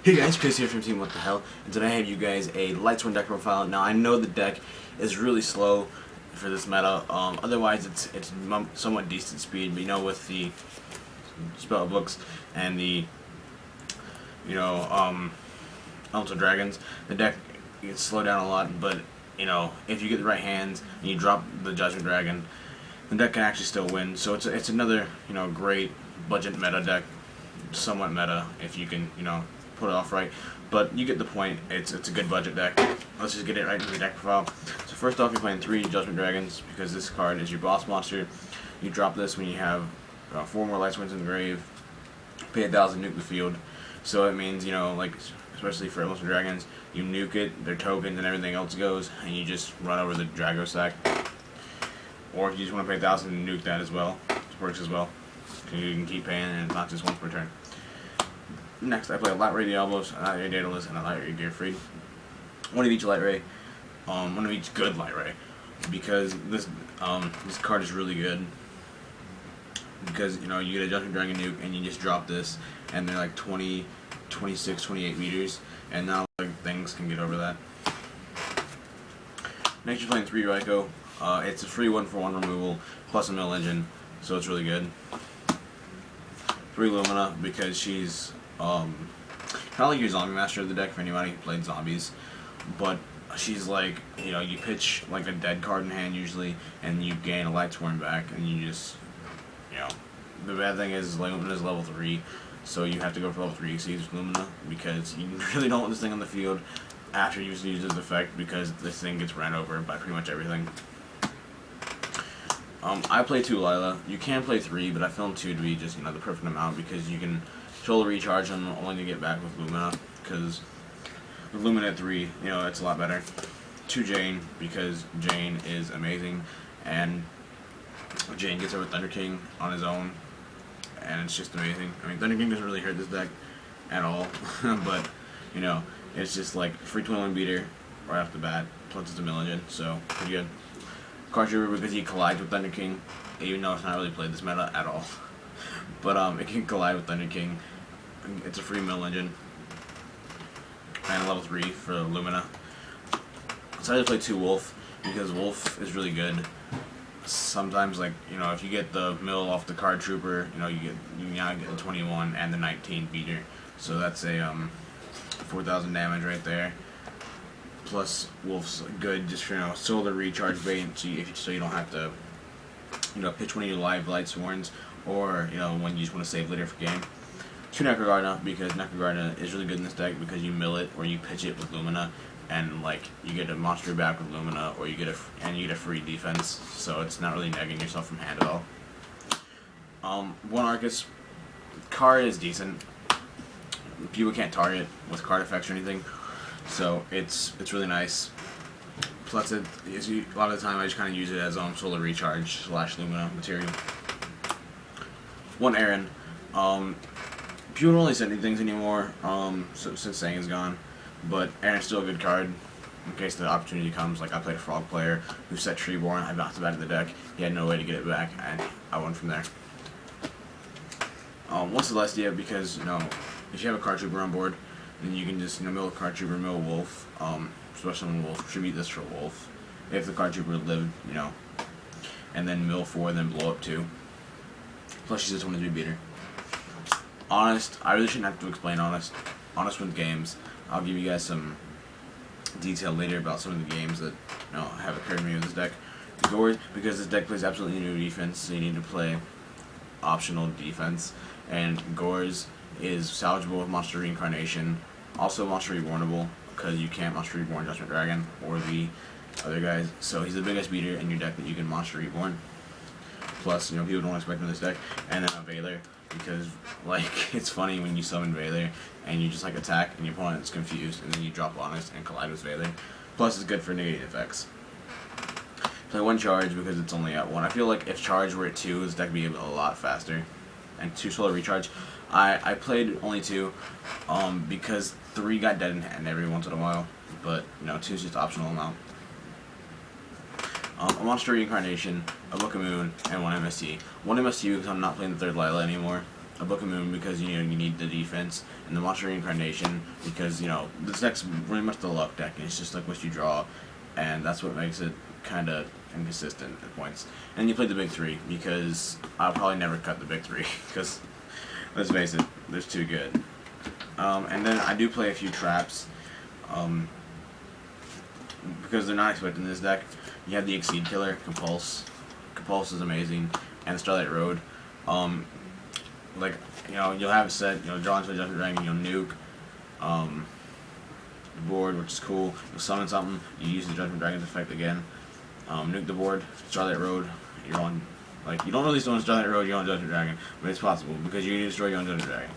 Hey guys, Chris here from Team What the Hell, and today I have you guys a Lightsworn deck profile. Now I know the deck is really slow for this meta. Otherwise it's somewhat decent speed, but with the spell books and the Elemental Dragons, the deck gets slowed down a lot. But if you get the right hands and you drop the Judgment Dragon, the deck can actually still win. So it's another great budget meta deck, somewhat meta if you can put it off right, but you get the point. It's a good budget deck. Let's just get it right into the deck profile. So first off, you're playing 3 Judgment Dragons because this card is your boss monster. You drop this when you have 4 more Lightsworns in the grave. Pay 1,000, nuke the field. So it means especially for Elemental Dragons, you nuke it, their tokens and everything else goes, and you just run over the Drago stack. Or if you just want to pay 1,000 and nuke that as well, it works as well. You can keep paying, and it's not just once per turn. Next, I play a Light Ray Diablos, a Light Ray Daedalus, and a Light Ray Gearfried. One of each Light Ray, one of each good Light Ray, because this card is really good. Because you get a Judgment Dragon nuke, and you just drop this, and they're like 20, 26, 28 meters, and now things can get over that. Next, you're playing 3 Raikou. It's a free 1-for-1 removal plus a mill engine, so it's really good. 3 Lumina because she's kind of like your zombie master of the deck for anybody who played zombies, but she's you pitch like a dead card in hand usually, and you gain a Lightsworn back, and you just the bad thing is Lumina is level 3, so you have to go for level 3 Exceeds Lumina because you really don't want this thing on the field after you use its effect, because this thing gets ran over by pretty much everything. I play 2 Lila. You can play 3, but I film 2 to be just the perfect amount, because you can shoulder recharge them only to get back with Lumina, because with Lumina at 3, it's a lot better. 2 Jane, because Jane is amazing, and Jane gets over Thunder King on his own, and it's just amazing. I mean, Thunder King doesn't really hurt this deck at all, but it's just like free 21 beater right off the bat, plus it's a mill engine, so pretty good. Card Trooper because he collides with Thunder King, even though it's not really played this meta at all. But it can collide with Thunder King. It's a free mill engine. And level 3 for Lumina. I decided to play 2 Wolf because Wolf is really good. Sometimes if you get the mill off the Card Trooper, you now get the 21 and the 19 beater. So that's a 4,000 damage right there. Plus, Wolf's good just for solar recharge bait, so you don't have to pitch one of your live Lightsworns, or when you just want to save later for game. 2 Necrogarda because Necrogarda is really good in this deck because you mill it or you pitch it with Lumina, and you get a monster back with Lumina, or you get a free defense, so it's not really negging yourself from hand at all. 1 Arcus card is decent. People can't target with card effects or anything. So it's really nice. Plus, a lot of the time I just kind of use it as solar recharge / Lumina material. 1 Aaron. People don't really send any things anymore since Sang is gone, but Aaron's still a good card in case the opportunity comes. Like I played a Frog player who set Treeborn. I knocked it out of the deck. He had no way to get it back, and I won from there. 1 Celestia because if you have a Card Trooper on board, then you can just mill a Card Trooper, mill a Wolf, especially when Wolf. Tribute this for Wolf if the Card Trooper lived, and then mill 4, then blow up 2. Plus she's a 23 beater. Honest, I really shouldn't have to explain Honest. Honest wins games. I'll give you guys some detail later about some of the games that have occurred to me with this deck. Gores, because this deck plays absolutely no defense, so you need to play optional defense, and Gores is salvageable with Monster Reincarnation, also Monster Rebornable because you can't Monster Reborn Judgment Dragon or the other guys, so he's the biggest beater in your deck that you can Monster Reborn. Plus, people don't expect him in this deck. And then a Veiler, because it's funny when you summon Veiler and you just attack and your opponent's confused, and then you drop Honest and collide with Veiler. Plus, it's good for negative effects. Play 1 Charge because it's only at 1. I feel like if Charge were at 2, this deck would be a lot faster. And 2 Solar Recharge. I played only 2 because 3 got dead in hand every once in a while, but 2 is just optional amount. A Monster Reincarnation, a Book of Moon, and 1 MST. 1 MST because I'm not playing the 3rd Lila anymore. a Book of Moon because you need the defense, and the Monster Reincarnation because this deck's pretty much the luck deck, and it's just like what you draw, and that's what makes it kind of inconsistent at points. And you play the big three because I'll probably never cut the big three because let's face it, they're too good. And then I do play a few traps because they're not expecting this deck. You have the Exceed Killer, Compulse. Compulse is amazing, and Starlight Road. Like you'll have it set. Draw into a Judgment Dragon. You'll nuke the board, which is cool. You'll summon something. You use the Judgment Dragon's effect again. Nuke the board. Starlight Road. You're on. Like you don't really still on Starlight Road. You're on Judgment Dragon, but it's possible because you can destroy your own Judgment Dragon.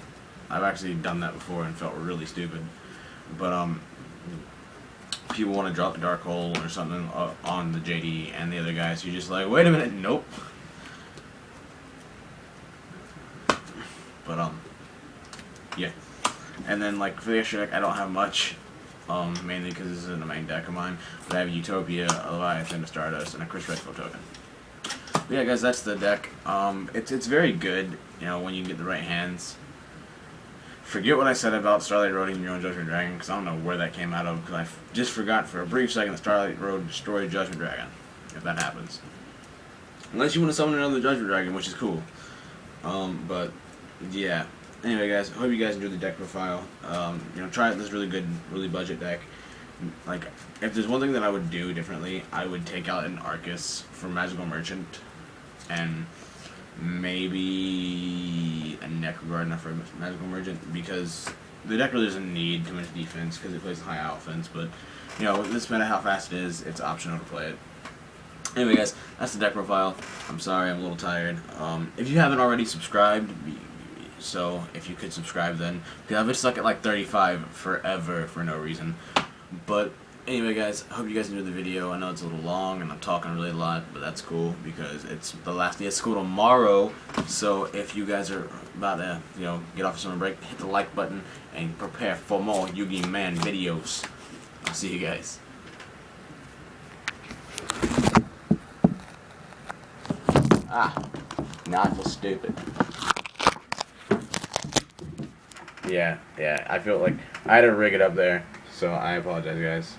I've actually done that before and felt really stupid. But people want to drop the Dark Hole or something on the JD and the other guys. You're just like, wait a minute, nope. But yeah. And then like for the extra deck, I don't have much. Mainly because this isn't a main deck of mine. But I have Utopia, a Leviathan, a Stardust, and a Chris Redfield token. But yeah, guys, that's the deck. It's very good. When you get the right hands. Forget what I said about Starlight Roading your own Judgment Dragon, because I don't know where that came out of, because I just forgot for a brief second that Starlight Road destroyed Judgment Dragon, if that happens. Unless you want to summon another Judgment Dragon, which is cool. But, yeah. Anyway, guys, I hope you guys enjoyed the deck profile. Try out this really good, really budget deck. Like, if there's one thing that I would do differently, I would take out an Arcus for Magical Merchant, and maybe a Necrogardener for Magical Merchant, because the deck really doesn't need too much defense because it plays high offense, but with this meta, how fast it is, it's optional to play it. Anyway, guys, that's the deck profile. I'm sorry, I'm a little tired. If you haven't already subscribed, so if you could subscribe then, because I've been stuck at like 35 forever for no reason. But anyway, guys, I hope you guys enjoyed the video. I know it's a little long and I'm talking really a lot, but that's cool because it's the last day of school tomorrow. So if you guys are about to, get off summer break, hit the like button and prepare for more Yu-Gi Man videos. I'll see you guys. Now I feel stupid. Yeah, I feel like I had to rig it up there, so I apologize, guys.